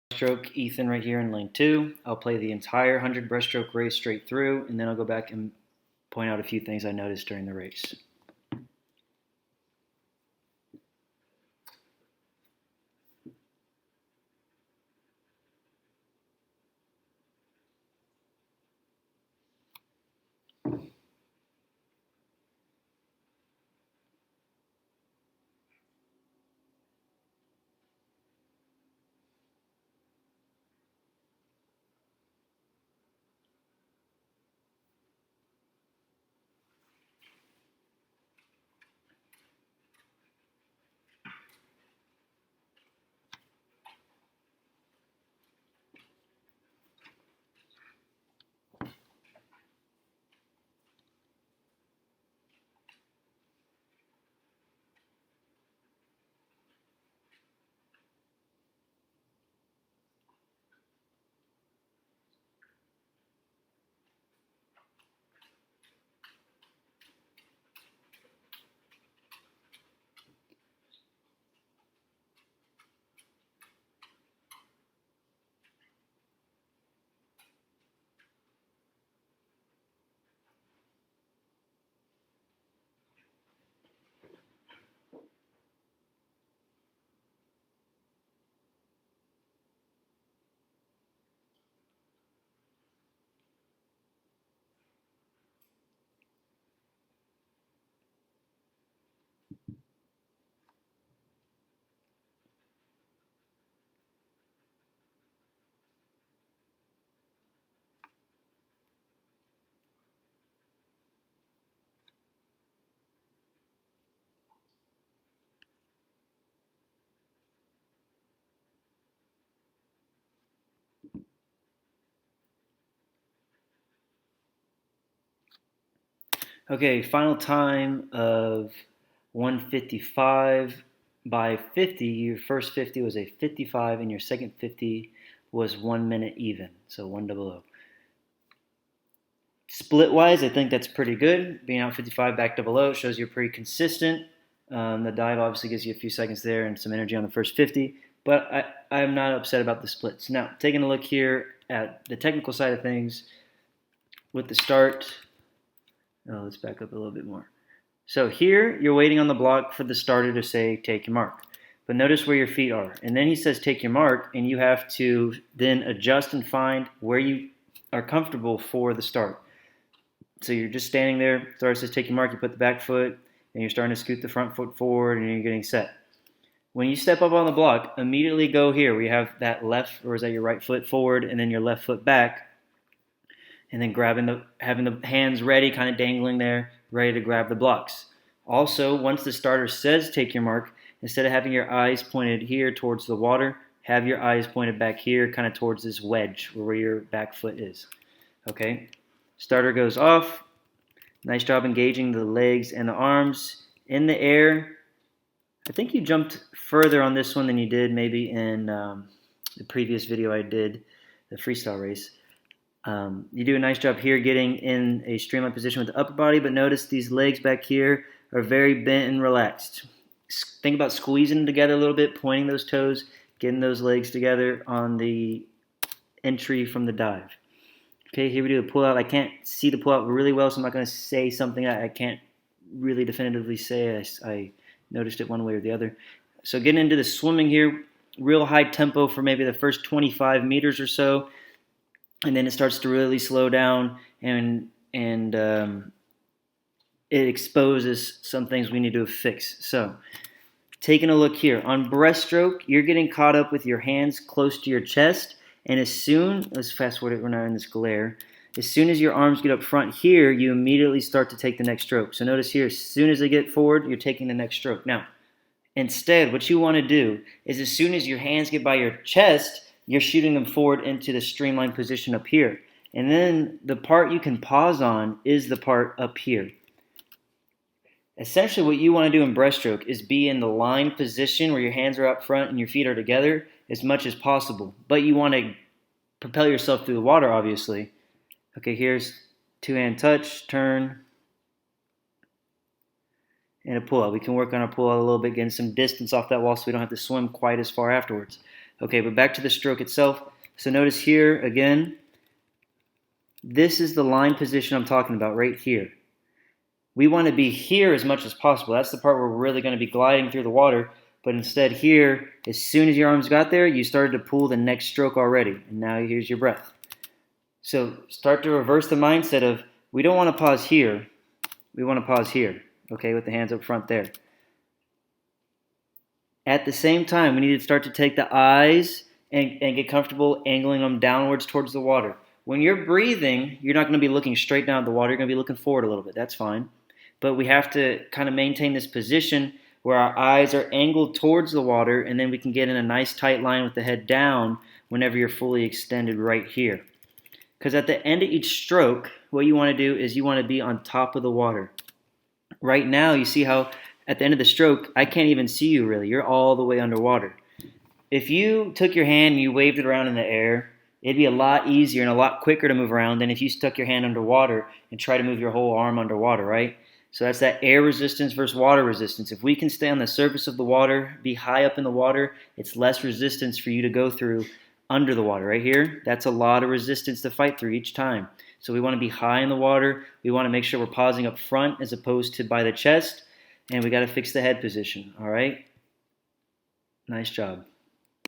breaststroke, Ethan right here in lane 2. I'll play the entire 100 breaststroke race straight through, and then I'll go back and point out a few things I noticed during the race. Okay, final time of 155 by 50. Your first 50 was a 55, and your second 50 was 1 minute even, so 100. Split wise, I think that's pretty good. Being out 55 back 00 shows you're pretty consistent. The dive obviously gives you a few seconds there and some energy on the first 50, but I'm not upset about the splits. Now, taking a look here at the technical side of things with the start. Oh, let's back up a little bit more. So here, you're waiting on the block for the starter to say, take your mark. But notice where your feet are. And then he says, take your mark, and you have to then adjust and find where you are comfortable for the start. So you're just standing there, starter says, take your mark, you put the back foot, and you're starting to scoot the front foot forward, and you're getting set. When you step up on the block, immediately go here where you have that left, or is that your right foot forward, and then your left foot back, and then having the hands ready, kind of dangling there, ready to grab the blocks. Also, once the starter says take your mark, instead of having your eyes pointed here towards the water, have your eyes pointed back here, kind of towards this wedge where your back foot is. Okay, starter goes off. Nice job engaging the legs and the arms in the air. I think you jumped further on this one than you did maybe in the previous video I did, the freestyle race. You do a nice job here getting in a streamline position with the upper body, but notice these legs back here are very bent and relaxed. Think about squeezing them together a little bit, pointing those toes, getting those legs together on the entry from the dive. Okay, here we do a pull out. I can't see the pull out really well, so I'm not going to say something I can't really definitively say. I noticed it one way or the other. So getting into the swimming here, real high tempo for maybe the first 25 meters or so. And then it starts to really slow down, and it exposes some things we need to fix. So, taking a look here on breaststroke, you're getting caught up with your hands close to your chest, and let's fast forward it. We're not in this glare. As soon as your arms get up front here, you immediately start to take the next stroke. So notice here, as soon as they get forward, you're taking the next stroke. Now, instead, what you want to do is as soon as your hands get by your chest, you're shooting them forward into the streamline position up here. And then the part you can pause on is the part up here. Essentially what you want to do in breaststroke is be in the line position where your hands are up front and your feet are together as much as possible. But you want to propel yourself through the water, obviously. Okay, here's two-hand touch, turn, and a pull-out. We can work on a pull-out a little bit, getting some distance off that wall so we don't have to swim quite as far afterwards. Okay, but back to the stroke itself. So notice here, again, this is the line position I'm talking about right here. We want to be here as much as possible. That's the part where we're really going to be gliding through the water. But instead here, as soon as your arms got there, you started to pull the next stroke already. And now here's your breath. So start to reverse the mindset of, we don't want to pause here. We want to pause here, okay, with the hands up front there. At the same time, we need to start to take the eyes and get comfortable angling them downwards towards the water. When you're breathing, you're not going to be looking straight down at the water. You're going to be looking forward a little bit. That's fine. But we have to kind of maintain this position where our eyes are angled towards the water, and then we can get in a nice tight line with the head down whenever you're fully extended right here. Because at the end of each stroke, what you want to do is you want to be on top of the water. Right now, you see how at the end of the stroke, I can't even see you really. You're all the way underwater. If you took your hand and you waved it around in the air, it'd be a lot easier and a lot quicker to move around than if you stuck your hand underwater and try to move your whole arm underwater, right? So that's that air resistance versus water resistance. If we can stay on the surface of the water, be high up in the water, it's less resistance for you to go through under the water. Right here, that's a lot of resistance to fight through each time. So we want to be high in the water. We want to make sure we're pausing up front as opposed to by the chest. And we got to fix the head position, all right? Nice job.